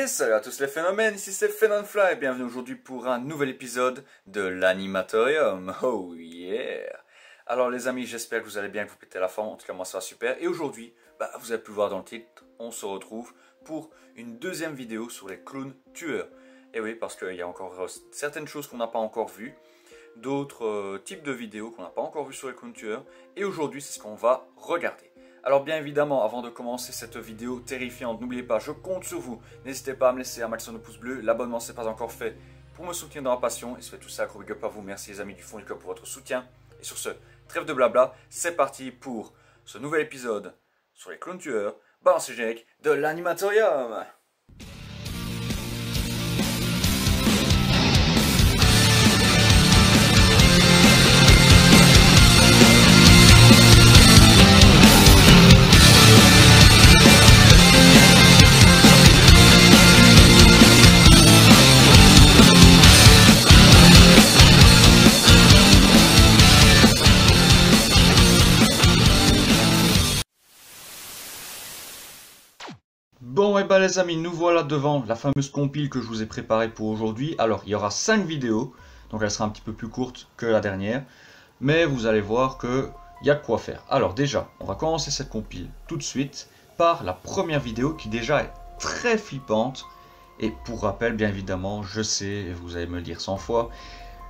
Et salut à tous les phénomènes, ici c'est Phenonfly et bienvenue aujourd'hui pour un nouvel épisode de l'Animatorium. Oh yeah! Alors les amis, j'espère que vous allez bien, que vous pétez la forme, en tout cas moi ça va super. Et aujourd'hui, vous avez pu le voir dans le titre, on se retrouve pour une deuxième vidéo sur les clowns tueurs. Et oui, parce qu'il y a encore certaines choses qu'on n'a pas encore vues, d'autres types de vidéos qu'on n'a pas encore vues sur les clowns tueurs. Et aujourd'hui, c'est ce qu'on va regarder. Alors bien évidemment, avant de commencer cette vidéo terrifiante, n'oubliez pas, je compte sur vous. N'hésitez pas à me laisser un maximum de pouces bleus, l'abonnement c'est pas encore fait pour me soutenir dans la passion. Et je fais tout ça, gros big up à vous, merci les amis du fond du cœur pour votre soutien. Et sur ce, trêve de blabla, c'est parti pour ce nouvel épisode sur les clowns tueurs, balance générique de l'Animatorium. Bon et les amis, nous voilà devant la fameuse compile que je vous ai préparée pour aujourd'hui. Alors il y aura 5 vidéos, donc elle sera un petit peu plus courte que la dernière. Mais vous allez voir qu'il y a de quoi faire. Alors déjà, on va commencer cette compile tout de suite par la première vidéo qui déjà est très flippante. Et pour rappel, bien évidemment, je sais, et vous allez me le dire 100 fois,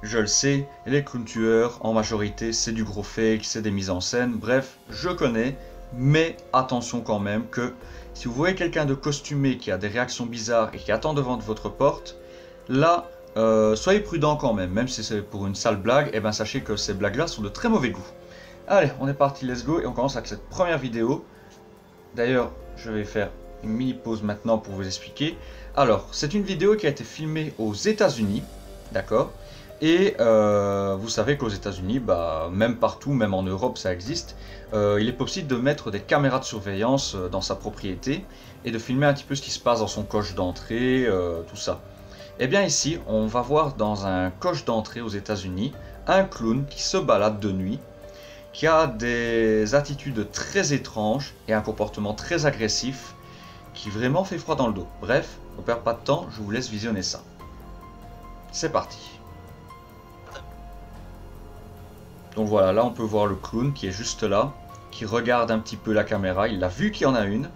je le sais, les clowns tueurs en majorité c'est du gros fake, c'est des mises en scène, bref, je connais. Mais attention quand même que si vous voyez quelqu'un de costumé qui a des réactions bizarres et qui attend devant votre porte, là, soyez prudent quand même. Même si c'est pour une sale blague, et sachez que ces blagues-là sont de très mauvais goût. Allez, on est parti, let's go. Et on commence avec cette première vidéo. D'ailleurs, je vais faire une mini pause maintenant pour vous expliquer. Alors, c'est une vidéo qui a été filmée aux États-Unis, d'accord ? Et vous savez qu'aux États-Unis, même partout, même en Europe, ça existe. Il est possible de mettre des caméras de surveillance dans sa propriété et de filmer un petit peu ce qui se passe dans son coche d'entrée, tout ça. Et bien ici, on va voir dans un coche d'entrée aux États-Unis un clown qui se balade de nuit, qui a des attitudes très étranges et un comportement très agressif qui vraiment fait froid dans le dos. Bref, on perd pas de temps, je vous laisse visionner ça. C'est parti. Donc voilà, là on peut voir le clown qui est juste là, qui regarde un petit peu la caméra, il a vu qu'il y en a une.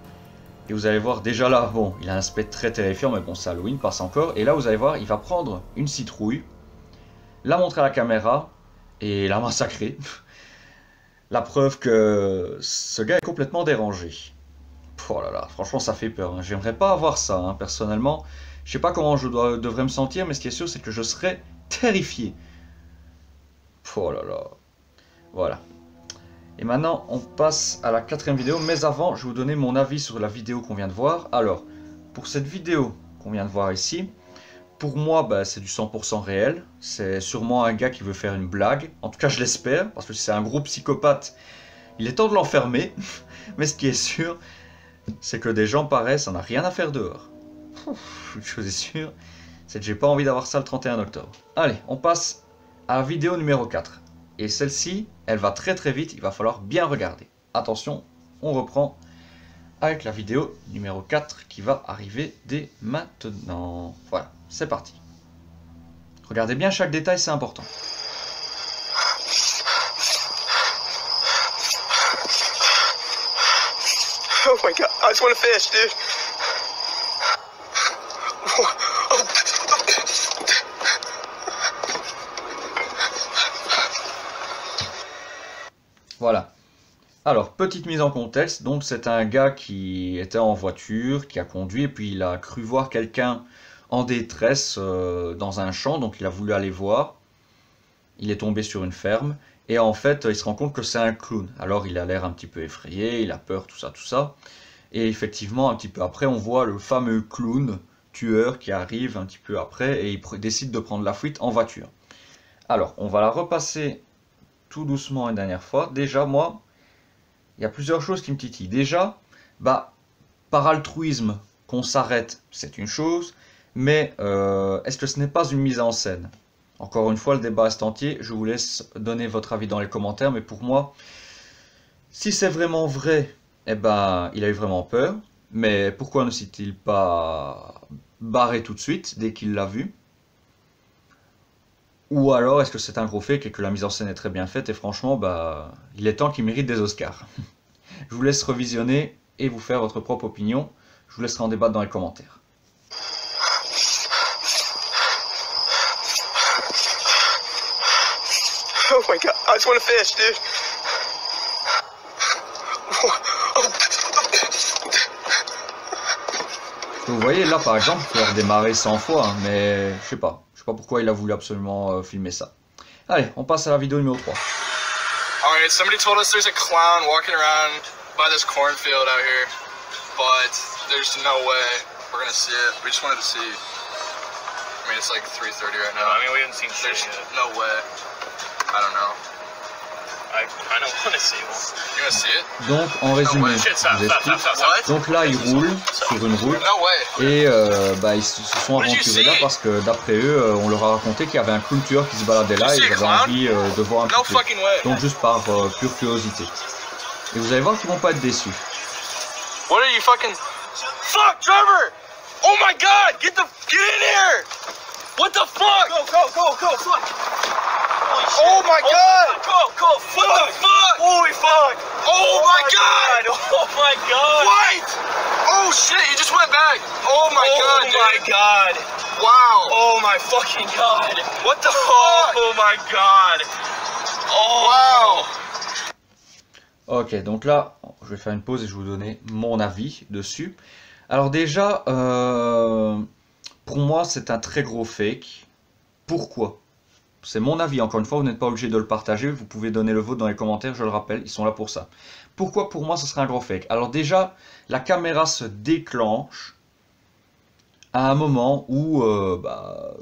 Et vous allez voir déjà là, bon, il a un aspect très terrifiant, mais bon, c'est Halloween, passe encore. Et là vous allez voir, il va prendre une citrouille, la montrer à la caméra, et la massacrer. La preuve que ce gars est complètement dérangé. Oh là là, franchement ça fait peur, hein. J'aimerais pas avoir ça, hein, personnellement. Je sais pas comment je devrais me sentir, mais ce qui est sûr c'est que je serais terrifié. Oh là là. Voilà. Et maintenant, on passe à la quatrième vidéo. Mais avant, je vais vous donner mon avis sur la vidéo qu'on vient de voir. Alors, pour cette vidéo qu'on vient de voir ici, pour moi, c'est du 100% réel. C'est sûrement un gars qui veut faire une blague. En tout cas, je l'espère. Parce que si c'est un gros psychopathe, il est temps de l'enfermer. Mais ce qui est sûr, c'est que des gens pareils, ça n'a rien à faire dehors. Une chose est sûre, c'est que j'ai pas envie d'avoir ça le 31 octobre. Allez, on passe à la vidéo numéro 4. Et celle-ci, elle va très très vite, il va falloir bien regarder. Attention, on reprend avec la vidéo numéro 4 qui va arriver dès maintenant. Voilà, c'est parti. Regardez bien chaque détail, c'est important. Oh my god, I just want to fish, dude. Voilà. Alors, petite mise en contexte, donc c'est un gars qui était en voiture, qui a conduit, et puis il a cru voir quelqu'un en détresse dans un champ, donc il a voulu aller voir. Il est tombé sur une ferme, et en fait, il se rend compte que c'est un clown. Alors, il a l'air un petit peu effrayé, il a peur, tout ça, tout ça. Et effectivement, un petit peu après, on voit le fameux clown tueur qui arrive un petit peu après, et il décide de prendre la fuite en voiture. Alors, on va la repasser tout doucement une dernière fois. Déjà, moi, il y a plusieurs choses qui me titillent. Déjà, par altruisme, qu'on s'arrête, c'est une chose, mais est-ce que ce n'est pas une mise en scène? Encore une fois, le débat reste entier, je vous laisse donner votre avis dans les commentaires, mais pour moi, si c'est vraiment vrai, il a eu vraiment peur. Mais pourquoi ne s'est-il pas barré tout de suite dès qu'il l'a vu? Ou alors est-ce que c'est un gros fake et que la mise en scène est très bien faite et franchement, bah, il est temps qu'il mérite des Oscars. Je vous laisse revisionner et vous faire votre propre opinion. Je vous laisserai en débattre dans les commentaires. Oh my god, I just want to fish, dude. Vous voyez là par exemple, il peut redémarrer 100 fois, hein, mais je sais pas pourquoi il a voulu absolument filmer ça. Allez, on passe à la vidéo numéro 3. Alright, somebody told us there's a clown walking around by this cornfield out here, but there's no way we're gonna see it. We just wanted to see. I mean, it's like 3:30 right now. I mean, we haven't seen shit There's yet. no way. I don't know. I kind of want to see one. You wanna see it? Donc en résumé, Shit, je stop, vous stop, stop, explique. stop, stop. Donc là ils roulent sur une route No way. et bah, ils se sont aventurés là parce que d'après eux, on leur a raconté qu'il y avait un clown tueur qui se baladait là et ils avaient envie de voir un No petit peu. fucking way. Donc juste par pure curiosité. Et vous allez voir qu'ils vont pas être déçus. What are you fucking? Fuck, Trevor! Oh my God! Get in here! What the fuck? Go, fuck! Oh my God! Go, What the fuck? Holy fuck! Oh my God! Oh my god! What? Oh shit! You just went back. Oh my God! Oh my dude. god! Wow! Oh my fucking god! What the fuck? Oh my god! Oh! Wow! Ok, donc là, je vais faire une pause et je vais vous donner mon avis dessus. Alors déjà, pour moi, c'est un très gros fake. Pourquoi? C'est mon avis, encore une fois, vous n'êtes pas obligé de le partager, vous pouvez donner le vôtre dans les commentaires, je le rappelle, ils sont là pour ça. Pourquoi pour moi ce serait un gros fake? Alors déjà, la caméra se déclenche à un moment où,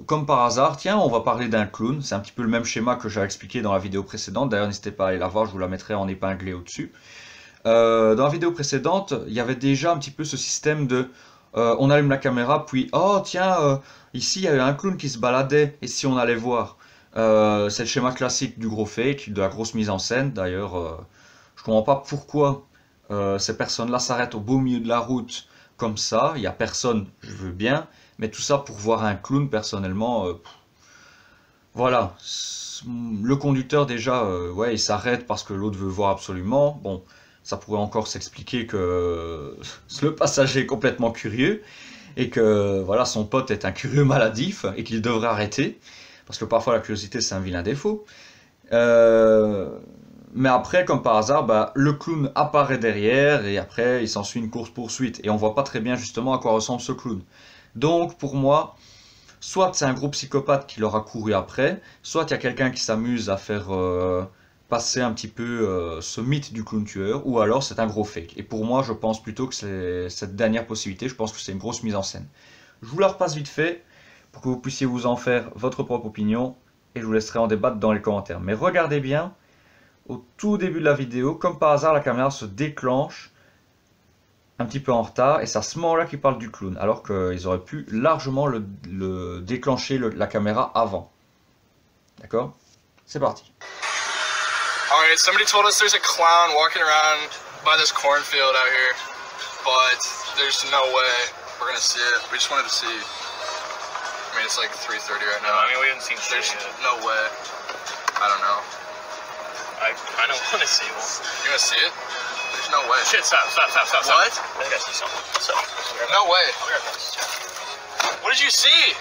comme par hasard, tiens, on va parler d'un clown, c'est un petit peu le même schéma que j'ai expliqué dans la vidéo précédente, d'ailleurs n'hésitez pas à aller la voir, je vous la mettrai en épinglé au-dessus. Dans la vidéo précédente, il y avait déjà un petit peu ce système de on allume la caméra, puis oh tiens, ici il y avait un clown qui se baladait, et si on allait voir? C'est le schéma classique du gros fake, de la grosse mise en scène. D'ailleurs, je comprends pas pourquoi ces personnes-là s'arrêtent au beau milieu de la route comme ça. Il n'y a personne, je veux bien, mais tout ça pour voir un clown, personnellement, voilà. Le conducteur déjà, ouais, il s'arrête parce que l'autre veut voir absolument. Bon, ça pourrait encore s'expliquer que le passager est complètement curieux et que voilà, son pote est un curieux maladif et qu'il devrait arrêter. Parce que parfois la curiosité c'est un vilain défaut. Mais après, comme par hasard, bah, le clown apparaît derrière et après il s'ensuit une course-poursuite. Et on voit pas très bien justement à quoi ressemble ce clown. Donc pour moi, soit c'est un gros psychopathe qui leur a couru après, soit il y a quelqu'un qui s'amuse à faire passer un petit peu ce mythe du clown tueur, ou alors c'est un gros fake. Et pour moi, je pense plutôt que c'est cette dernière possibilité, je pense que c'est une grosse mise en scène. Je vous la repasse vite fait, pour que vous puissiez vous en faire votre propre opinion, et je vous laisserai en débattre dans les commentaires. Mais regardez bien, au tout début de la vidéo, comme par hasard, la caméra se déclenche un petit peu en retard, et c'est à ce moment-là qu'ils parlent du clown, alors qu'ils auraient pu largement le déclencher, la caméra, avant. D'accord? C'est parti. Alright, somebody told us there's a clown walking around by this cornfield out here, but there's no way we're gonna see it. We just wanted to see. I mean, it's like 3:30 right now. I mean, we haven't seen shit There's yet. no way. I don't know. I kind of want to see one. You wanna see it? There's no way. Shit, stop. What? I think I see something. So, No way. I'll grab this. What did you see?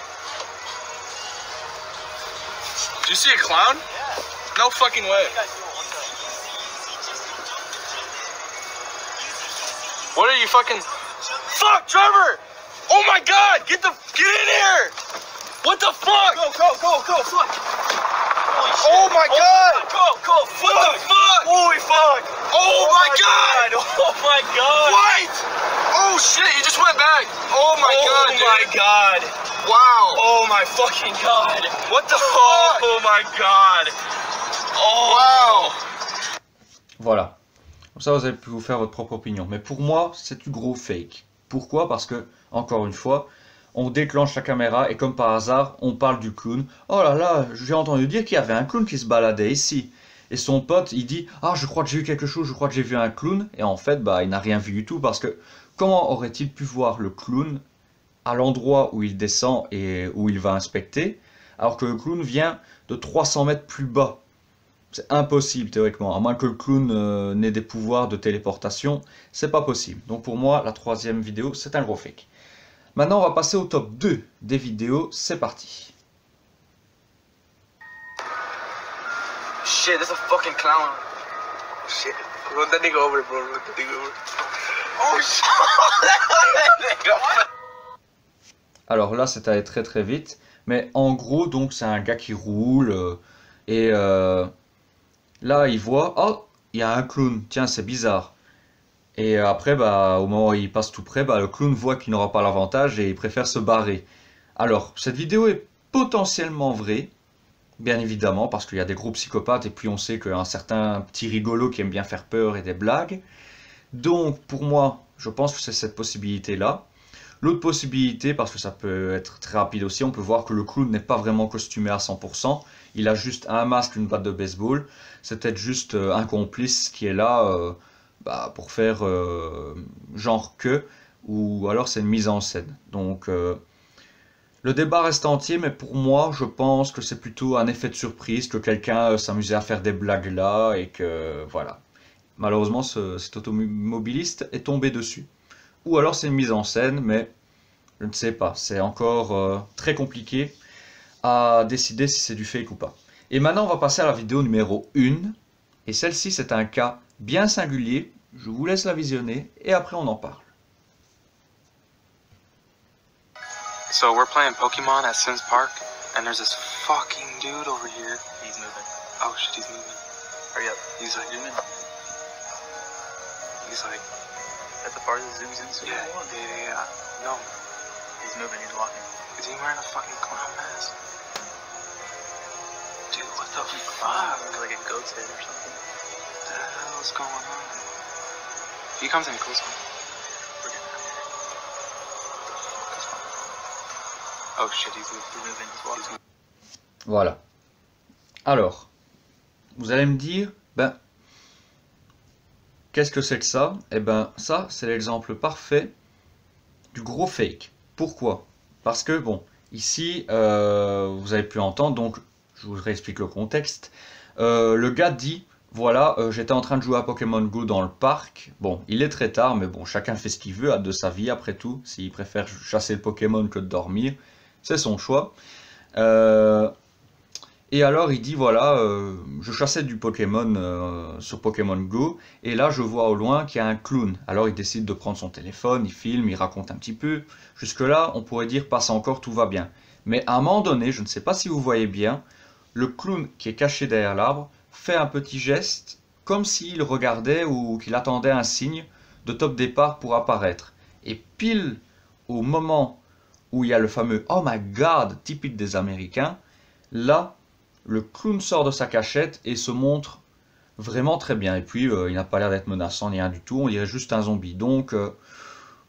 Did you see a clown? Yeah. No fucking way. What are you fucking? Fuck, Trevor! Oh my God! Get in here! What the fuck? Go, fuck! Holy shit. Oh my God! Go, What the fuck? Holy fuck! Oh my God! Oh my god! What? Oh shit! You just went back. Oh my God! Oh my dude. god! Wow! Oh my fucking god! What the fuck? Oh my god! Oh! Wow! Voilà. Comme ça, vous avez pu vous faire votre propre opinion. Mais pour moi, c'est du gros fake. Pourquoi? Parce que, encore une fois, on déclenche la caméra et comme par hasard, on parle du clown. Oh là là, j'ai entendu dire qu'il y avait un clown qui se baladait ici. Et son pote, il dit, ah, je crois que j'ai vu quelque chose, je crois que j'ai vu un clown. Et en fait, bah, il n'a rien vu du tout parce que, comment aurait-il pu voir le clown à l'endroit où il descend et où il va inspecter, alors que le clown vient de 300 mètres plus bas? C'est impossible théoriquement, à moins que le clown n'ait des pouvoirs de téléportation, c'est pas possible. Donc pour moi, la troisième vidéo, c'est un gros fake. Maintenant, on va passer au top 2 des vidéos, c'est parti. Shit, that's a fucking clown. Shit. Run that nigga over, bro. Run that nigga over. Oh shit. Alors là, c'est allé très très vite, mais en gros, donc c'est un gars qui roule et là, il voit, oh, il y a un clown. Tiens, c'est bizarre. Et après, bah, au moment où il passe tout près, bah, le clown voit qu'il n'aura pas l'avantage et il préfère se barrer. Alors, cette vidéo est potentiellement vraie, bien évidemment, parce qu'il y a des gros psychopathes et puis on sait qu'un certain petit rigolo qui aime bien faire peur et des blagues. Donc, pour moi, je pense que c'est cette possibilité-là. L'autre possibilité, parce que ça peut être très rapide aussi, on peut voir que le clown n'est pas vraiment costumé à 100%. Il a juste un masque, une batte de baseball. C'est peut-être juste un complice qui est là pour faire genre que, ou alors c'est une mise en scène. Donc le débat reste entier, mais pour moi, je pense que c'est plutôt un effet de surprise, que quelqu'un s'amusait à faire des blagues là, et que voilà. Malheureusement, cet automobiliste est tombé dessus. Ou alors c'est une mise en scène, mais je ne sais pas. C'est encore très compliqué à décider si c'est du fake ou pas. Et maintenant, on va passer à la vidéo numéro 1. Et celle-ci, c'est un cas bien singulier. Je vous laisse la visionner et après on en parle. So we're playing Pokemon at Sims Park, and there's this fucking dude over here. He's moving. Oh shit, he's moving. Hurry up. He's like, Zoom in. he's like, That's the part that zooms in. yeah, yeah, yeah. No, He's moving. He's walking. is he wearing a fucking clown mask? Dude, what the He's fuck? like a goat's head or something. What the hell is going on? If he comes in, close one. We're good. Oh shit, he's moving. He's moving. He's walking. Voilà. Alors, vous allez me dire, ben, qu'est-ce que c'est que ça? Eh ben, ça, c'est l'exemple parfait du gros fake. Pourquoi? Parce que, bon, ici, vous avez pu entendre, donc, je vous réexplique le contexte. Le gars dit, voilà, j'étais en train de jouer à Pokémon Go dans le parc. Bon, il est très tard, mais bon, chacun fait ce qu'il veut, hâte de sa vie, après tout. S'il préfère chasser le Pokémon que de dormir, c'est son choix. Et alors il dit voilà, je chassais du Pokémon sur Pokémon Go, et là je vois au loin qu'il y a un clown. Alors il décide de prendre son téléphone, il filme, il raconte un petit peu. Jusque là on pourrait dire passe encore, tout va bien. Mais à un moment donné, je ne sais pas si vous voyez bien, le clown qui est caché derrière l'arbre fait un petit geste, comme s'il regardait ou qu'il attendait un signe de top départ pour apparaître. Et pile au moment où il y a le fameux « Oh my God » typique des Américains, là, le clown sort de sa cachette et se montre vraiment très bien. Et puis, il n'a pas l'air d'être menaçant ni rien du tout, on dirait juste un zombie. Donc,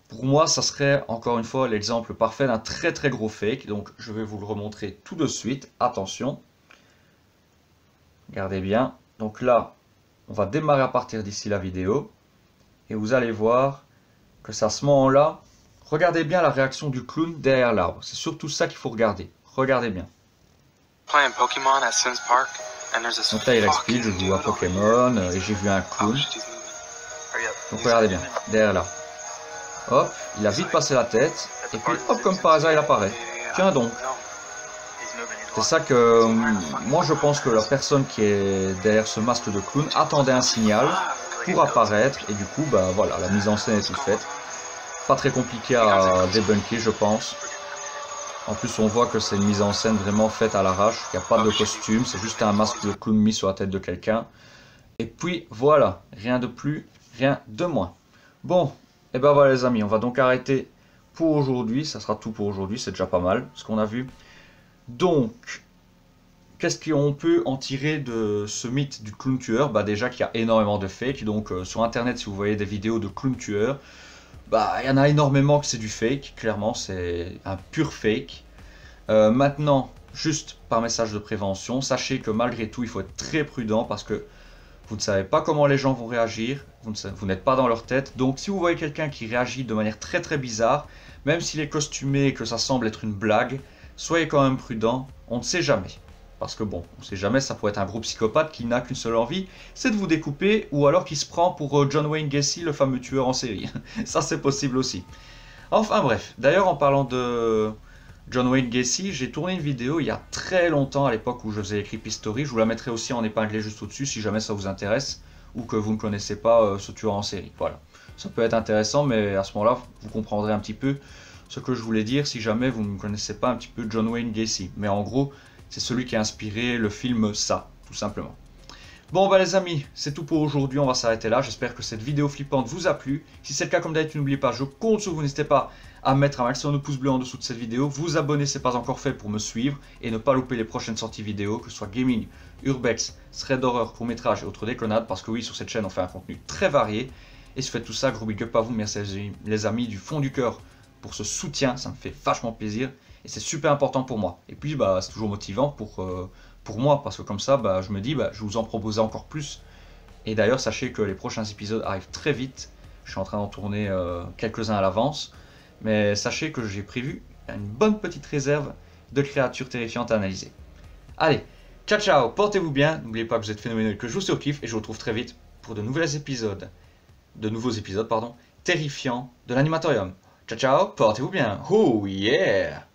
pour moi, ça serait, encore une fois, l'exemple parfait d'un très très gros fake. Donc, je vais vous le remontrer tout de suite. Attention. Regardez bien. Donc là, on va démarrer à partir d'ici la vidéo. Et vous allez voir que c'est à ce moment-là, regardez bien la réaction du clown derrière l'arbre. C'est surtout ça qu'il faut regarder. Regardez bien. Playing Pokemon at Sims Park, and there's this Donc là, il explique, je fucking joue à dude over Pokémon here. et j'ai vu un Oh clown. shit, he's moving. Hurry up. Donc regardez bien, derrière là. Hop, il a vite passé la tête. Et puis hop, comme par hasard, il apparaît. Tiens donc. No, He's moving. He's C'est walking. ça que moi je pense que la personne qui est derrière ce masque de clown attendait un signal pour apparaître. Et du coup, bah voilà, la mise en scène est toute faite. Pas très compliqué à débunker, je pense. En plus, on voit que c'est une mise en scène vraiment faite à l'arrache. Il n'y a pas de costume, c'est juste un masque de clown mis sur la tête de quelqu'un. Et puis voilà, rien de plus, rien de moins. Bon, et ben voilà les amis, on va donc arrêter pour aujourd'hui. Ça sera tout pour aujourd'hui, c'est déjà pas mal ce qu'on a vu. Donc, qu'est-ce qu'on peut en tirer de ce mythe du clown tueur? Bah déjà qu'il y a énormément de fake. Donc sur internet, si vous voyez des vidéos de clown tueurs, bah il y en a énormément que c'est du fake. Clairement, c'est un pur fake. Maintenant, juste par message de prévention, sachez que malgré tout, il faut être très prudent parce que vous ne savez pas comment les gens vont réagir. vous n'êtes pas dans leur tête. Donc si vous voyez quelqu'un qui réagit de manière très très bizarre, même s'il est costumé et que ça semble être une blague, soyez quand même prudent, on ne sait jamais. Parce que bon, on ne sait jamais, ça pourrait être un gros psychopathe qui n'a qu'une seule envie, c'est de vous découper, ou alors qui se prend pour John Wayne Gacy, le fameux tueur en série. Ça c'est possible aussi. Enfin bref, d'ailleurs en parlant de John Wayne Gacy, j'ai tourné une vidéo il y a très longtemps, à l'époque où je faisais les Creepy Story, je vous la mettrai aussi en épinglé juste au-dessus si jamais ça vous intéresse, ou que vous ne connaissez pas ce tueur en série, voilà. Ça peut être intéressant, mais à ce moment-là, vous comprendrez un petit peu ce que je voulais dire si jamais vous ne connaissez pas un petit peu John Wayne Gacy. Mais en gros, c'est celui qui a inspiré le film Ça, tout simplement. Bon bah les amis, c'est tout pour aujourd'hui, on va s'arrêter là. J'espère que cette vidéo flippante vous a plu. Si c'est le cas, comme d'habitude, n'oubliez pas, je compte sur vous, n'hésitez pas à mettre un maximum de pouces bleus en dessous de cette vidéo, vous abonner si ce n'est pas encore fait pour me suivre et ne pas louper les prochaines sorties vidéo, que ce soit gaming, urbex, thread d'horreur, court-métrage et autres déconnades, parce que oui, sur cette chaîne on fait un contenu très varié. Et si vous faites tout ça, gros big up à vous, merci les amis du fond du cœur pour ce soutien, ça me fait vachement plaisir et c'est super important pour moi. Et puis bah c'est toujours motivant pour moi, parce que comme ça bah, je me dis bah, je vais vous en proposer encore plus. Et d'ailleurs sachez que les prochains épisodes arrivent très vite, je suis en train d'en tourner quelques-uns à l'avance, mais sachez que j'ai prévu une bonne petite réserve de créatures terrifiantes à analyser. Allez, ciao ciao, portez-vous bien, n'oubliez pas que vous êtes phénoménal, que je vous surkiffe et je vous retrouve très vite pour de nouveaux épisodes, terrifiants de l'animatorium. Ciao ciao, portez-vous bien, oh yeah.